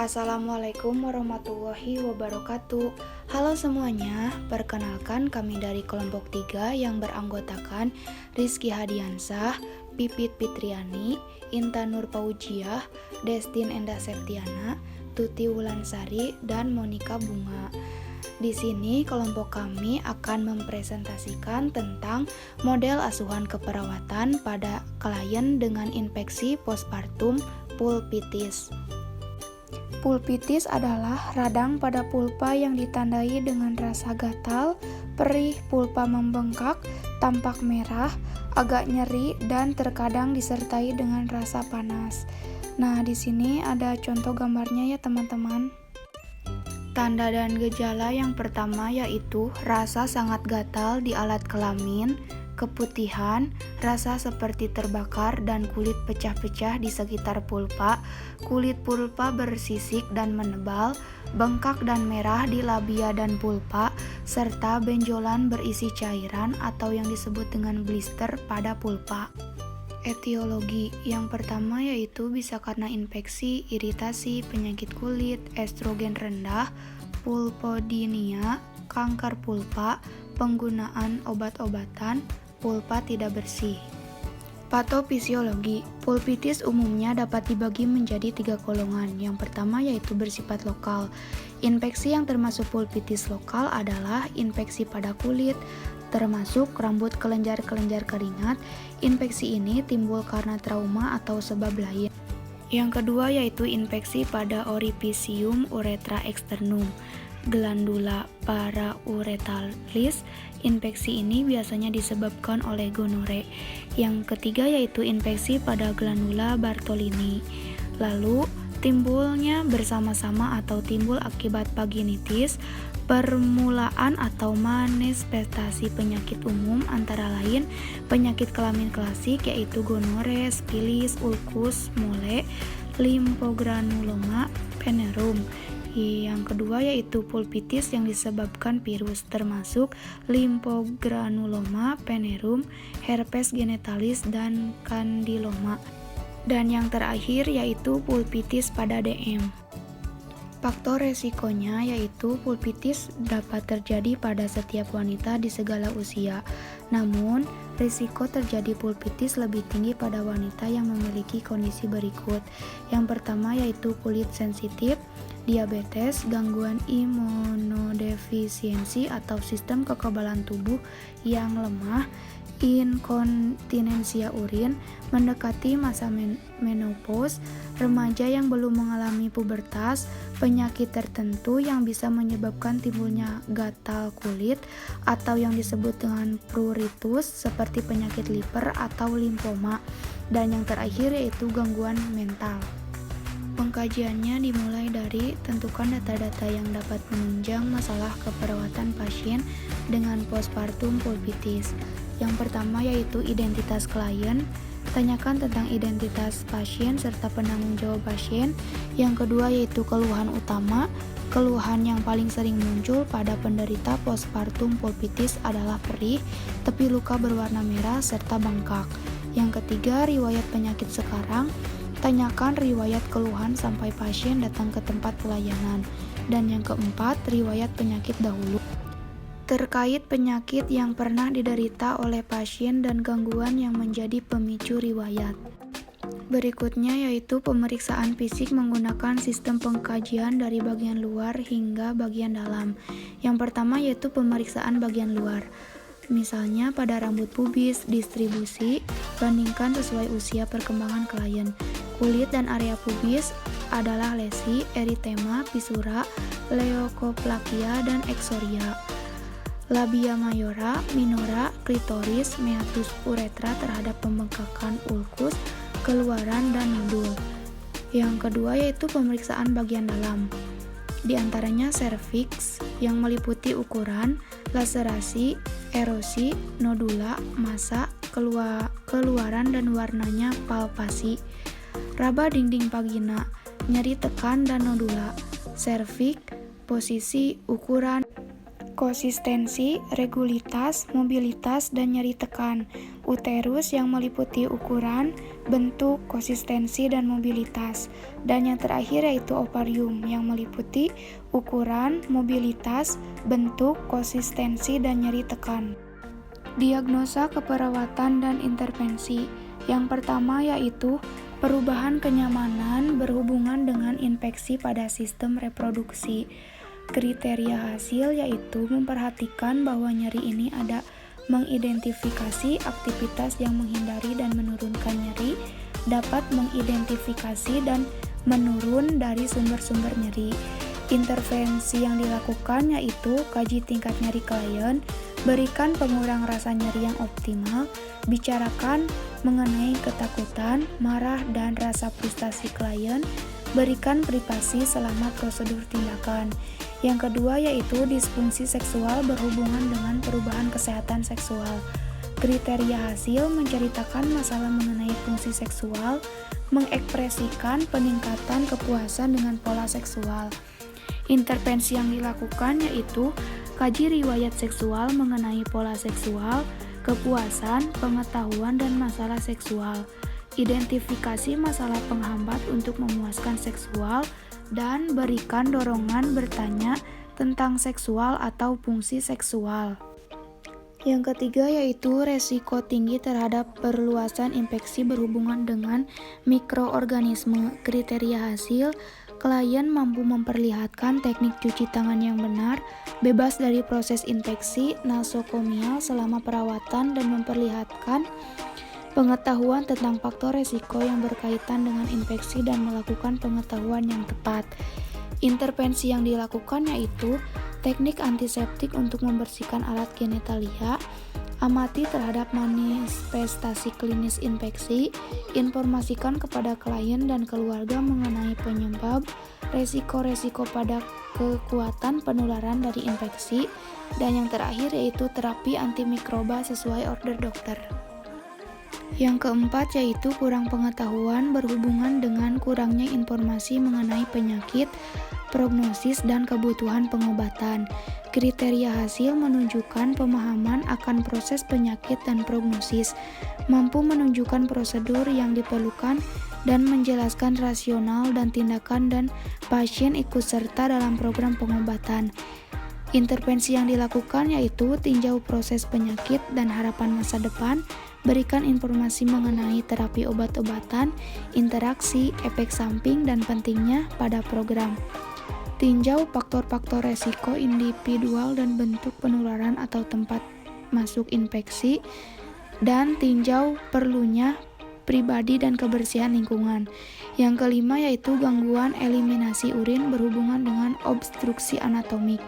Assalamualaikum warahmatullahi wabarakatuh. Halo semuanya, perkenalkan kami dari kelompok 3 yang beranggotakan Rizky Hadiansah, Pipit Fitriani, Intan Nur Paujiah, Destin Endah Septiana, Tuti Wulansari, dan Monika Bunga. Di sini kelompok kami akan mempresentasikan tentang model asuhan keperawatan pada klien dengan infeksi postpartum pulpitis. Pulpitis adalah radang pada pulpa yang ditandai dengan rasa gatal, perih, pulpa membengkak, tampak merah, agak nyeri, dan terkadang disertai dengan rasa panas. Nah, di sini ada contoh gambarnya ya teman-teman. Tanda dan gejala yang pertama yaitu rasa sangat gatal di alat kelamin, keputihan, rasa seperti terbakar dan kulit pecah-pecah di sekitar pulpa, kulit pulpa bersisik dan menebal, bengkak dan merah di labia dan pulpa, serta benjolan berisi cairan atau yang disebut dengan blister pada pulpa. Etiologi yang pertama yaitu bisa karena infeksi, iritasi, penyakit kulit, estrogen rendah, pulpodynia, kanker pulpa, penggunaan obat-obatan, pulpa tidak bersih. Patofisiologi, pulpitis umumnya dapat dibagi menjadi 3 golongan. Yang pertama yaitu bersifat lokal. Infeksi yang termasuk pulpitis lokal adalah infeksi pada kulit, termasuk rambut kelenjar-kelenjar keringat. Infeksi ini timbul karena trauma atau sebab lain. Yang kedua yaitu infeksi pada Orificium urethra externum, glandula parauretalis. Infeksi ini biasanya disebabkan oleh gonore. Yang ketiga yaitu infeksi pada glandula Bartolini. Lalu timbulnya bersama-sama atau timbul akibat vaginitis. Permulaan atau manifestasi penyakit umum antara lain penyakit kelamin klasik yaitu gonore, sifilis, ulkus, mole, limfogranuloma, venerum. Yang kedua yaitu pulpitis yang disebabkan virus termasuk limfogranuloma, venerum, herpes genitalis, dan kandiloma. Dan yang terakhir yaitu pulpitis pada DM. Faktor resikonya yaitu pulpitis dapat terjadi pada setiap wanita di segala usia. Namun, risiko terjadi pulpitis lebih tinggi pada wanita yang memiliki kondisi berikut. Yang pertama yaitu kulit sensitif, diabetes, gangguan imunodefisiensi atau sistem kekebalan tubuh yang lemah, inkontinensia urin, mendekati masa menopause, remaja yang belum mengalami pubertas, penyakit tertentu yang bisa menyebabkan timbulnya gatal kulit atau yang disebut dengan pruritus seperti penyakit liver atau limfoma, dan yang terakhir yaitu gangguan mental. Pengkajiannya dimulai dari tentukan data-data yang dapat menunjang masalah keperawatan pasien dengan postpartum pulpitis. Yang pertama yaitu identitas klien, tanyakan tentang identitas pasien serta penanggung jawab pasien. Yang kedua yaitu keluhan utama. Keluhan yang paling sering muncul pada penderita postpartum pulpitis adalah perih, tepi luka berwarna merah, serta bengkak. Yang ketiga riwayat penyakit sekarang. Tanyakan riwayat keluhan sampai pasien datang ke tempat pelayanan. Dan yang keempat, riwayat penyakit dahulu. Terkait penyakit yang pernah diderita oleh pasien dan gangguan yang menjadi pemicu riwayat. Berikutnya yaitu pemeriksaan fisik menggunakan sistem pengkajian dari bagian luar hingga bagian dalam. Yang pertama yaitu pemeriksaan bagian luar. Misalnya pada rambut pubis, distribusi, bandingkan sesuai usia perkembangan klien. Kulit dan area pubis adalah lesi, eritema, fisura, leukoplakia, dan eksoria. Labia mayora, minora, klitoris, meatus uretra terhadap pembengkakan ulkus, keluaran, dan nodul. Yang kedua yaitu pemeriksaan bagian dalam. Di antaranya serviks yang meliputi ukuran, laserasi, erosi, nodula, massa, keluaran dan warnanya, palpasi. Raba dinding vagina, nyeri tekan dan nodula. Serviks, posisi, ukuran, konsistensi, regulitas, mobilitas, dan nyeri tekan. Uterus yang meliputi ukuran, bentuk, konsistensi, dan mobilitas. Dan yang terakhir yaitu ovarium yang meliputi ukuran, mobilitas, bentuk, konsistensi, dan nyeri tekan. Diagnosa keperawatan dan intervensi. Yang pertama yaitu perubahan kenyamanan berhubungan dengan infeksi pada sistem reproduksi. Kriteria hasil yaitu memperhatikan bahwa nyeri ini ada, mengidentifikasi aktivitas yang menghindari dan menurunkan nyeri, dapat mengidentifikasi dan menurun dari sumber-sumber nyeri. Intervensi yang dilakukan yaitu kaji tingkat nyeri klien, berikan pengurang rasa nyeri yang optimal, bicarakan mengenai ketakutan, marah, dan rasa frustasi klien, berikan privasi selama prosedur tindakan. Yang kedua yaitu disfungsi seksual berhubungan dengan perubahan kesehatan seksual. Kriteria hasil menceritakan masalah mengenai fungsi seksual, mengekspresikan peningkatan kepuasan dengan pola seksual. Intervensi yang dilakukan yaitu kaji riwayat seksual mengenai pola seksual, kepuasan, pengetahuan, dan masalah seksual. Identifikasi masalah penghambat untuk memuaskan seksual, dan berikan dorongan bertanya tentang seksual atau fungsi seksual. Yang ketiga yaitu resiko tinggi terhadap perluasan infeksi berhubungan dengan mikroorganisme. Kriteria hasil, klien mampu memperlihatkan teknik cuci tangan yang benar, bebas dari proses infeksi nosokomial selama perawatan, dan memperlihatkan pengetahuan tentang faktor resiko yang berkaitan dengan infeksi dan melakukan pengetahuan yang tepat. Intervensi yang dilakukan yaitu teknik antiseptik untuk membersihkan alat genitalia, amati terhadap manifestasi klinis infeksi, informasikan kepada klien dan keluarga mengenai penyebab, resiko-resiko pada kekuatan penularan dari infeksi, dan yang terakhir yaitu terapi antimikroba sesuai order dokter. Yang keempat yaitu kurang pengetahuan berhubungan dengan kurangnya informasi mengenai penyakit, prognosis, dan kebutuhan pengobatan. Kriteria hasil menunjukkan pemahaman akan proses penyakit dan prognosis, mampu menunjukkan prosedur yang diperlukan, dan menjelaskan rasional dan tindakan dan pasien ikut serta dalam program pengobatan. Intervensi yang dilakukan yaitu tinjau proses penyakit dan harapan masa depan, berikan informasi mengenai terapi obat-obatan, interaksi, efek samping, dan pentingnya pada program. Tinjau faktor-faktor resiko individual dan bentuk penularan atau tempat masuk infeksi, dan tinjau perlunya pribadi dan kebersihan lingkungan. Yang kelima yaitu gangguan eliminasi urin berhubungan dengan obstruksi anatomik.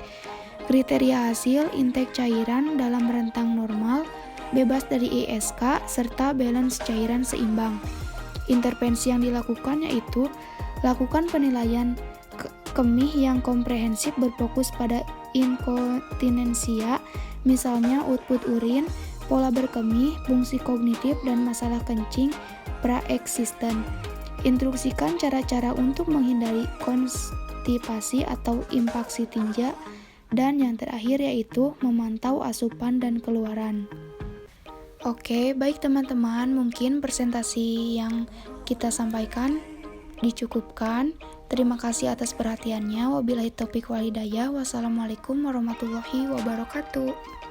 Kriteria hasil intake cairan dalam rentang normal, bebas dari ISK, serta balance cairan seimbang. Intervensi yang dilakukan yaitu lakukan penilaian kemih yang komprehensif berfokus pada inkontinensia, misalnya output urin, pola berkemih, fungsi kognitif, dan masalah kencing praeksisten. Instruksikan cara-cara untuk menghindari konstipasi atau impaksi tinja, dan yang terakhir yaitu memantau asupan dan keluaran. Oke, baik teman-teman, mungkin presentasi yang kita sampaikan dicukupkan. Terima kasih atas perhatiannya. Wabillahi taufiq wal hidayah. Wassalamualaikum warahmatullahi wabarakatuh.